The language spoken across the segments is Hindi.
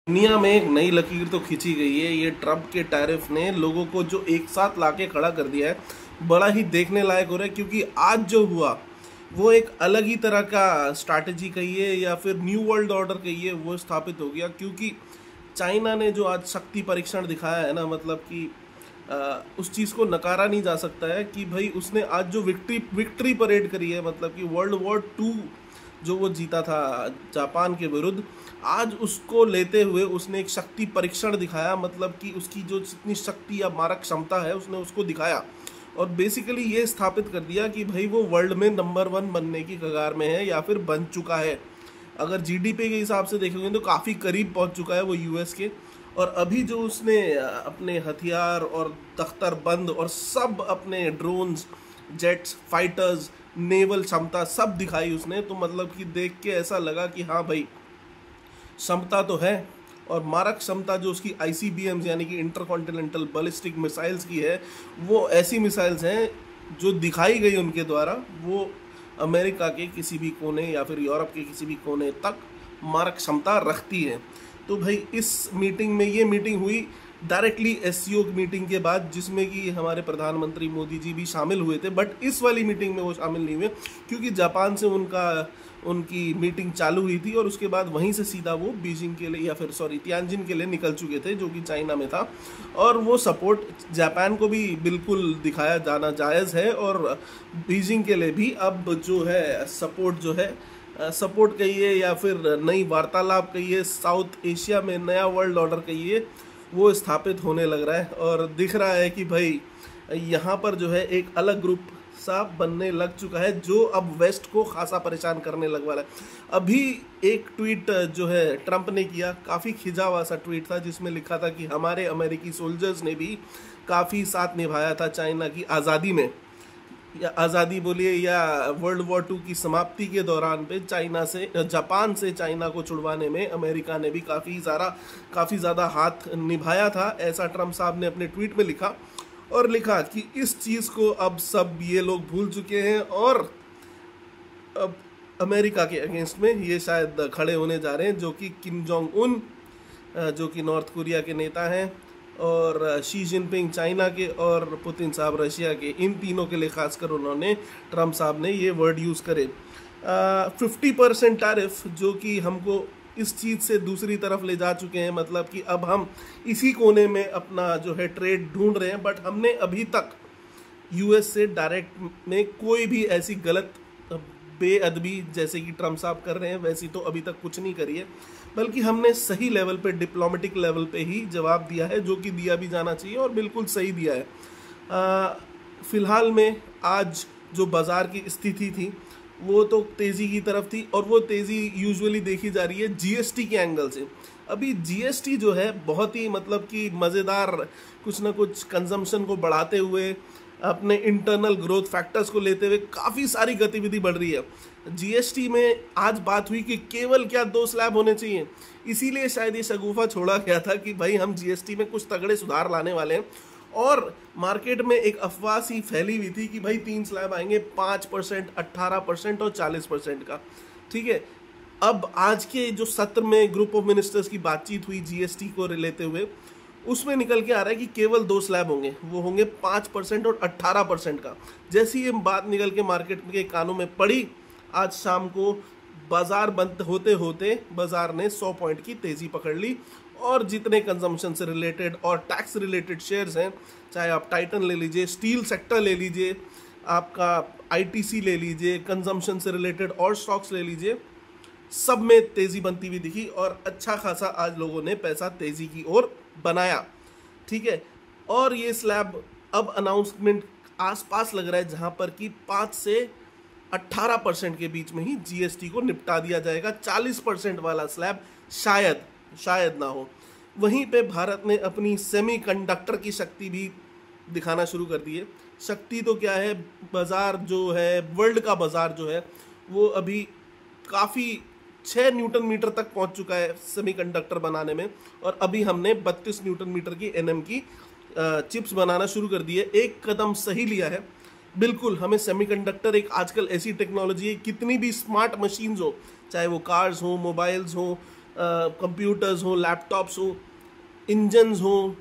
दुनिया में एक नई लकीर तो खींची गई है। ये ट्रम्प के टैरिफ ने लोगों को जो एक साथ लाके खड़ा कर दिया है, बड़ा ही देखने लायक हो रहा है। क्योंकि आज जो हुआ वो एक अलग ही तरह का स्ट्रैटेजी कहिए या फिर न्यू वर्ल्ड ऑर्डर कहिए, वो स्थापित हो गया। क्योंकि चाइना ने जो आज शक्ति परीक्षण दिखाया है ना, मतलब कि उस चीज़ को नकारा नहीं जा सकता है कि भाई उसने आज जो विक्ट्री परेड करी है, मतलब कि वर्ल्ड वॉर 2 जो वो जीता था जापान के विरुद्ध, आज उसको लेते हुए उसने एक शक्ति परीक्षण दिखाया। मतलब कि उसकी जो जितनी शक्ति या मारक क्षमता है उसने उसको दिखाया और बेसिकली ये स्थापित कर दिया कि भाई वो वर्ल्ड में नंबर 1 बनने की कगार में है या फिर बन चुका है। अगर जीडीपी के हिसाब से देखेंगे तो काफ़ी करीब पहुंच चुका है वो यूएस के। और अभी जो उसने अपने हथियार और दख्तर बंद और सब अपने ड्रोन्स, जेट्स, फाइटर्स, नेवल क्षमता सब दिखाई उसने, तो मतलब कि देख के ऐसा लगा कि हाँ भाई क्षमता तो है। और मारक क्षमता जो उसकी आईसीबीएम्स यानी कि इंटरकॉन्टिनेंटल बैलिस्टिक मिसाइल्स की है, वो ऐसी मिसाइल्स हैं जो दिखाई गई उनके द्वारा वो अमेरिका के किसी भी कोने या फिर यूरोप के किसी भी कोने तक मारक क्षमता रखती है। तो भाई इस मीटिंग में, ये मीटिंग हुई डायरेक्टली एससीओ मीटिंग के बाद, जिसमें कि हमारे प्रधानमंत्री मोदी जी भी शामिल हुए थे। बट इस वाली मीटिंग में वो शामिल नहीं हुए क्योंकि जापान से उनकी मीटिंग चालू हुई थी और उसके बाद वहीं से सीधा वो बीजिंग के लिए या फिर तियानजिन के लिए निकल चुके थे, जो कि चाइना में था। और वो सपोर्ट जापान को भी बिल्कुल दिखाया जाना जायज़ है और बीजिंग के लिए भी अब जो है सपोर्ट कहिए या फिर नई वार्तालाप कहिए, साउथ एशिया में नया वर्ल्ड ऑर्डर कहिए, वो स्थापित होने लग रहा है। और दिख रहा है कि भाई यहाँ पर जो है एक अलग ग्रुप सा बनने लग चुका है जो अब वेस्ट को खासा परेशान करने लग वाला है। अभी एक ट्वीट जो है ट्रंप ने किया, काफ़ी खिंचा हुआ सा ट्वीट था, जिसमें लिखा था कि हमारे अमेरिकी सोल्जर्स ने भी काफ़ी साथ निभाया था चाइना की आज़ादी में, या आज़ादी बोलिए या वर्ल्ड वॉर 2 की समाप्ति के दौरान पे जापान से चाइना को छुड़वाने में अमेरिका ने भी काफ़ी ज़्यादा हाथ निभाया था। ऐसा ट्रम्प साहब ने अपने ट्वीट में लिखा और लिखा कि इस चीज़ को अब सब ये लोग भूल चुके हैं और अब अमेरिका के अगेंस्ट में ये शायद खड़े होने जा रहे हैं, जो कि किम जोंग उन, जो कि नॉर्थ कोरिया के नेता हैं, और शी जिनपिंग चाइना के, और पुतिन साहब रशिया के, इन तीनों के लिए खासकर उन्होंने, ट्रम्प साहब ने ये वर्ड यूज़ करे। 50% टैरिफ, जो कि हमको इस चीज़ से दूसरी तरफ ले जा चुके हैं। मतलब कि अब हम इसी कोने में अपना जो है ट्रेड ढूंढ रहे हैं, बट हमने अभी तक यूएस से डायरेक्ट में कोई भी ऐसी गलत बेअदबी जैसे कि ट्रम्प साहब कर रहे हैं वैसी तो अभी तक कुछ नहीं करी है, बल्कि हमने सही लेवल पे, डिप्लोमेटिक लेवल पे ही जवाब दिया है, जो कि दिया भी जाना चाहिए और बिल्कुल सही दिया है। फिलहाल में आज जो बाज़ार की स्थिति थी वो तो तेज़ी की तरफ थी, और वो तेज़ी यूजुअली देखी जा रही है जीएसटी के एंगल से। अभी जीएसटी जो है बहुत ही मतलब कि मज़ेदार, कुछ ना कुछ कंजम्पशन को बढ़ाते हुए, अपने इंटरनल ग्रोथ फैक्टर्स को लेते हुए काफ़ी सारी गतिविधि बढ़ रही है। जीएसटी में आज बात हुई कि केवल क्या 2 स्लैब होने चाहिए, इसीलिए शायद ये शगुफा छोड़ा गया था कि भाई हम जीएसटी में कुछ तगड़े सुधार लाने वाले हैं। और मार्केट में एक अफवाह सी फैली हुई थी कि भाई 3 स्लैब आएंगे, 5%, 18% और 40% का। ठीक है, अब आज के जो सत्र में ग्रुप ऑफ मिनिस्टर्स की बातचीत हुई जीएसटी को लेते हुए, उसमें निकल के आ रहा है कि केवल 2 स्लैब होंगे, वो होंगे 5% और 18% का। जैसी ये बात निकल के मार्केट के कानों में पड़ी, आज शाम को बाजार बंद होते होते बाजार ने 100 पॉइंट की तेज़ी पकड़ ली। और जितने कंजम्पशन से रिलेटेड और टैक्स रिलेटेड शेयर्स हैं, चाहे आप टाइटन ले लीजिए, स्टील सेक्टर ले लीजिए, आपका आईटीसी ले लीजिए, कंजम्पशन से रिलेटेड और स्टॉक्स ले लीजिए, सब में तेज़ी बनती हुई दिखी और अच्छा खासा आज लोगों ने पैसा तेज़ी की ओर बनाया। ठीक है, और ये स्लैब अब अनाउंसमेंट आसपास लग रहा है, जहां पर कि 5 से 18% के बीच में ही जीएसटी को निपटा दिया जाएगा। 40% वाला स्लैब शायद ना हो। वहीं पे भारत ने अपनी सेमीकंडक्टर की शक्ति भी दिखाना शुरू कर दी है। शक्ति तो क्या है, बाज़ार जो है, वर्ल्ड का बाज़ार जो है वो अभी काफ़ी 6 न्यूटन मीटर तक पहुंच चुका है सेमीकंडक्टर बनाने में, और अभी हमने 32 न्यूटन मीटर की एनएम की चिप्स बनाना शुरू कर दी है। एक कदम सही लिया है। बिल्कुल, हमें सेमीकंडक्टर एक आजकल ऐसी टेक्नोलॉजी है, कितनी भी स्मार्ट मशीन्स हो, चाहे वो कार्स हो, मोबाइल्स हो, कंप्यूटर्स हो, लैपटॉप्स हो, इंजन्स हो,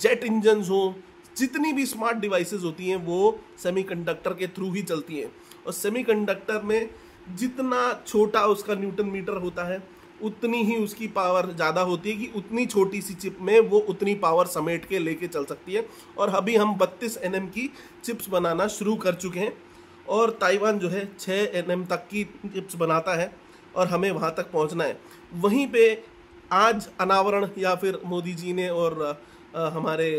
जेट इंजन्स हो, जितनी भी स्मार्ट डिवाइसेस होती हैं वो सेमीकंडक्टर के थ्रू ही चलती हैं। और सेमीकंडक्टर में जितना छोटा उसका न्यूटन मीटर होता है उतनी ही उसकी पावर ज़्यादा होती है कि उतनी छोटी सी चिप में वो उतनी पावर समेट के लेके चल सकती है। और अभी हम 32 nm की चिप्स बनाना शुरू कर चुके हैं और ताइवान जो है 6 nm तक की चिप्स बनाता है और हमें वहाँ तक पहुँचना है। वहीं पे आज अनावरण या फिर मोदी जी ने और हमारे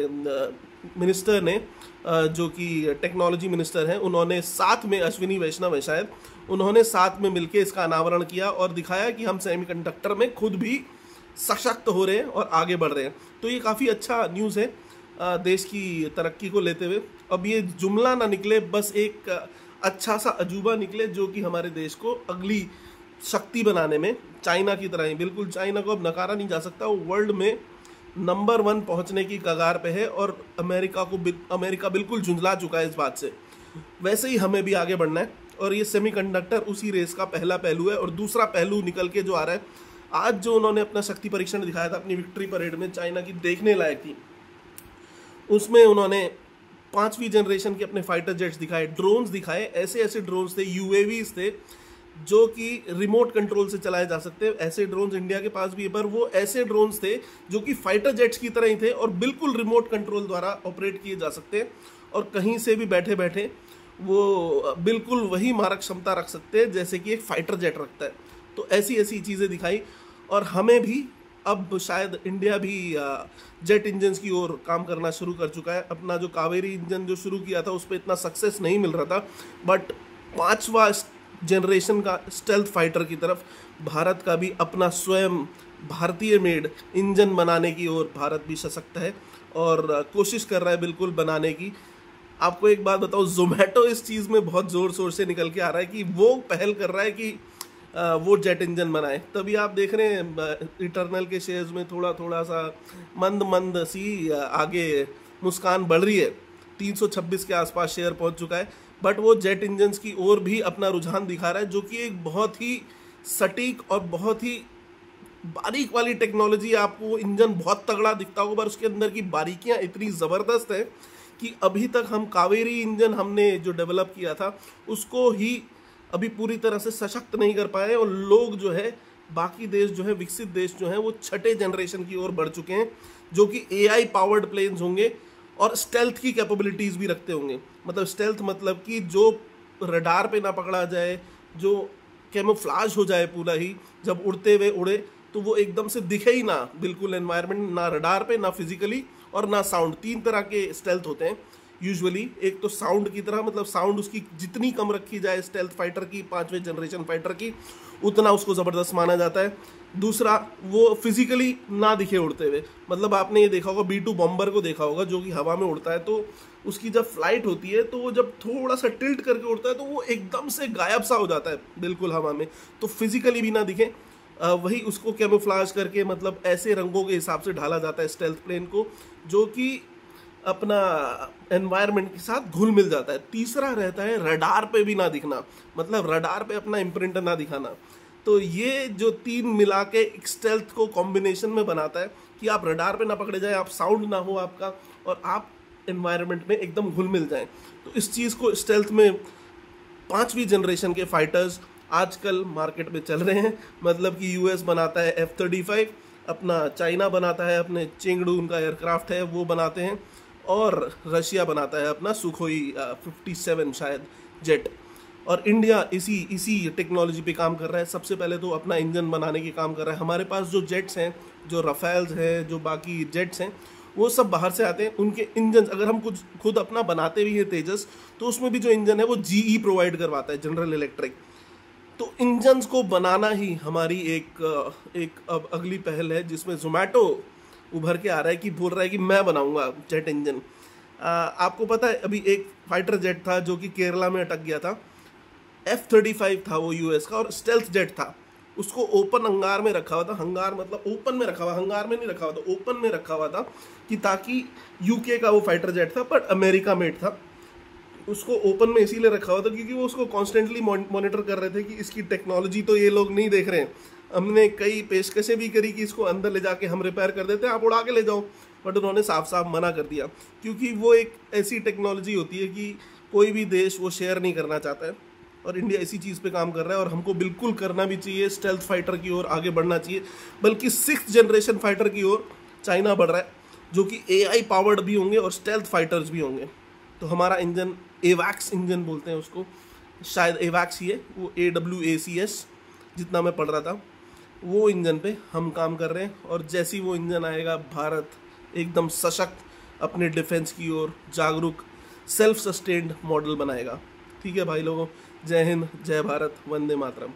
मिनिस्टर ने जो कि टेक्नोलॉजी मिनिस्टर हैं, उन्होंने साथ में, अश्विनी वैष्णव है शायद, उन्होंने साथ में मिलके इसका अनावरण किया और दिखाया कि हम सेमीकंडक्टर में खुद भी सशक्त हो रहे हैं और आगे बढ़ रहे हैं। तो ये काफ़ी अच्छा न्यूज़ है देश की तरक्की को लेते हुए। अब ये जुमला ना निकले, बस एक अच्छा सा अजूबा निकले जो कि हमारे देश को अगली शक्ति बनाने में चाइना की तरह ही, बिल्कुल चाइना को अब नकारा नहीं जा सकता, वो वर्ल्ड में नंबर 1 पहुंचने की कगार पे है और अमेरिका बिल्कुल झुंझला चुका है इस बात से। वैसे ही हमें भी आगे बढ़ना है और ये सेमीकंडक्टर उसी रेस का पहला पहलू है। और दूसरा पहलू निकल के जो आ रहा है, आज जो उन्होंने अपना शक्ति परीक्षण दिखाया था अपनी विक्ट्री परेड में, चाइना की देखने लायक थी। उसमें उन्होंने 5वीं जनरेशन के अपने फाइटर जेट्स दिखाए, ड्रोन्स दिखाए, ऐसे ऐसे ड्रोन्स थे, यूएवीज थे जो कि रिमोट कंट्रोल से चलाए जा सकते हैं। ऐसे ड्रोन्स इंडिया के पास भी है, पर वो ऐसे ड्रोन्स थे जो कि फाइटर जेट्स की तरह ही थे और बिल्कुल रिमोट कंट्रोल द्वारा ऑपरेट किए जा सकते हैं और कहीं से भी बैठे बैठे वो बिल्कुल वही मारक क्षमता रख सकते हैं जैसे कि एक फाइटर जेट रखता है। तो ऐसी ऐसी चीज़ें दिखाई और हमें भी अब शायद इंडिया भी जेट इंजन्स की ओर काम करना शुरू कर चुका है। अपना जो कावेरी इंजन जो शुरू किया था उस पर इतना सक्सेस नहीं मिल रहा था, बट 5वां जनरेशन का स्टेल्थ फाइटर की तरफ भारत का भी अपना स्वयं भारतीय मेड इंजन बनाने की ओर भारत भी सशक्त है और कोशिश कर रहा है बिल्कुल बनाने की। आपको एक बात बताओ, जोमेटो इस चीज़ में बहुत ज़ोर शोर से निकल के आ रहा है कि वो पहल कर रहा है कि वो जेट इंजन बनाए। तभी आप देख रहे हैं इटर्नल के शेयर्स में थोड़ा थोड़ा सा मंद सी आगे मुस्कान बढ़ रही है। 326 के आसपास शेयर पहुंच चुका है, बट वो जेट इंजन्स की ओर भी अपना रुझान दिखा रहा है जो कि एक बहुत ही सटीक और बहुत ही बारीक वाली टेक्नोलॉजी। आपको इंजन बहुत तगड़ा दिखता होगा पर उसके अंदर की बारीकियां इतनी ज़बरदस्त है कि अभी तक हम कावेरी इंजन हमने जो डेवलप किया था उसको ही अभी पूरी तरह से सशक्त नहीं कर पाए और लोग जो है, बाकी देश जो है, विकसित देश जो है, वो 6टे जनरेशन की ओर बढ़ चुके हैं जो कि AI पावर्ड प्लेन्स होंगे और स्टेल्थ की कैपेबिलिटीज़ भी रखते होंगे। मतलब स्टेल्थ मतलब कि जो रडार पे ना पकड़ा जाए, जो कैमोफ्लाज हो जाए पूरा ही, जब उड़ते हुए उड़े तो वो एकदम से दिखे ही ना बिल्कुल एनवायरनमेंट, ना रडार पे, ना फिजिकली और ना साउंड। 3 तरह के स्टेल्थ होते हैं यूजुअली। एक तो साउंड की तरह, मतलब साउंड उसकी जितनी कम रखी जाए स्टेल्थ फाइटर की, 5वें जनरेशन फाइटर की, उतना उसको ज़बरदस्त माना जाता है। दूसरा, वो फिजिकली ना दिखे उड़ते हुए। मतलब आपने ये देखा होगा, B-2 बॉम्बर को देखा होगा जो कि हवा में उड़ता है, तो उसकी जब फ्लाइट होती है तो वो जब थोड़ा सा टिल्ट करके उड़ता है तो वो एकदम से गायब सा हो जाता है बिल्कुल हवा में, तो फिजिकली भी ना दिखे। वही उसको कैमोफ्लाज करके, मतलब ऐसे रंगों के हिसाब से ढाला जाता है स्टेल्थ प्लेन को जो कि अपना एनवायरनमेंट के साथ घुल मिल जाता है। तीसरा रहता है रडार पे भी ना दिखना, मतलब रडार पे अपना इम्प्रिंट ना दिखाना। तो ये जो 3 मिला के एक स्टेल्थ को कॉम्बिनेशन में बनाता है कि आप रडार पे ना पकड़े जाए, आप साउंड ना हो आपका, और आप एनवायरनमेंट में एकदम घुल मिल जाएं। तो इस चीज़ को स्टेल्थ में 5वीं जनरेशन के फाइटर्स आजकल मार्केट में चल रहे हैं। मतलब कि US बनाता है F-35, अपना चाइना बनाता है अपने चेंगडू, उनका एयरक्राफ्ट है वो बनाते हैं, और रशिया बनाता है अपना सुखोई 57 शायद जेट, और इंडिया इसी टेक्नोलॉजी पे काम कर रहा है। सबसे पहले तो अपना इंजन बनाने की काम कर रहा है। हमारे पास जो जेट्स हैं, जो रफेल्स हैं, जो बाकी जेट्स हैं, वो सब बाहर से आते हैं। उनके इंजन अगर हम कुछ खुद अपना बनाते भी हैं तेजस, तो उसमें भी जो इंजन है वो GE प्रोवाइड करवाता है, जनरल इलेक्ट्रिक। तो इंजन्स को बनाना ही हमारी एक अब अगली पहल है, जिसमें जोमेटो उभर के आ रहा है कि बोल रहा है कि मैं बनाऊंगा जेट इंजन। आपको पता है अभी एक फाइटर जेट था जो कि केरला में अटक गया था, F-35 था वो US का, और स्टेल्थ जेट था। उसको ओपन हंगार में रखा हुआ था, हंगार मतलब ओपन में रखा हुआ, हंगार में नहीं रखा हुआ था, ओपन में रखा हुआ था कि ताकि UK का वो फाइटर जेट था बट अमेरिका मेड था। उसको ओपन में इसीलिए रखा हुआ था क्योंकि वो उसको कॉन्स्टेंटली मॉनिटर कर रहे थे कि इसकी टेक्नोलॉजी तो ये लोग नहीं देख रहे हैं, हमने कई पेशकशें भी करी कि इसको अंदर ले जाके हम रिपेयर कर देते हैं, आप उड़ा के ले जाओ, बट उन्होंने साफ साफ मना कर दिया, क्योंकि वो एक ऐसी टेक्नोलॉजी होती है कि कोई भी देश वो शेयर नहीं करना चाहता है, और इंडिया इसी चीज़ पे काम कर रहा है, और हमको बिल्कुल करना भी चाहिए। स्टेल्थ फाइटर की ओर आगे बढ़ना चाहिए, बल्कि 6th जनरेशन फाइटर की ओर चाइना बढ़ रहा है, जो कि AI पावर्ड भी होंगे और स्टेल्थ फाइटर्स भी होंगे। तो हमारा इंजन एवैक्स इंजन बोलते हैं उसको, शायद एवैक्स ही है, वो AWACS जितना मैं पढ़ रहा था, वो इंजन पे हम काम कर रहे हैं। और जैसे ही वो इंजन आएगा, भारत एकदम सशक्त अपने डिफेंस की ओर जागरूक सेल्फ सस्टेन्ड मॉडल बनाएगा। ठीक है भाई लोगों, जय हिंद, जय भारत, वंदे मातरम।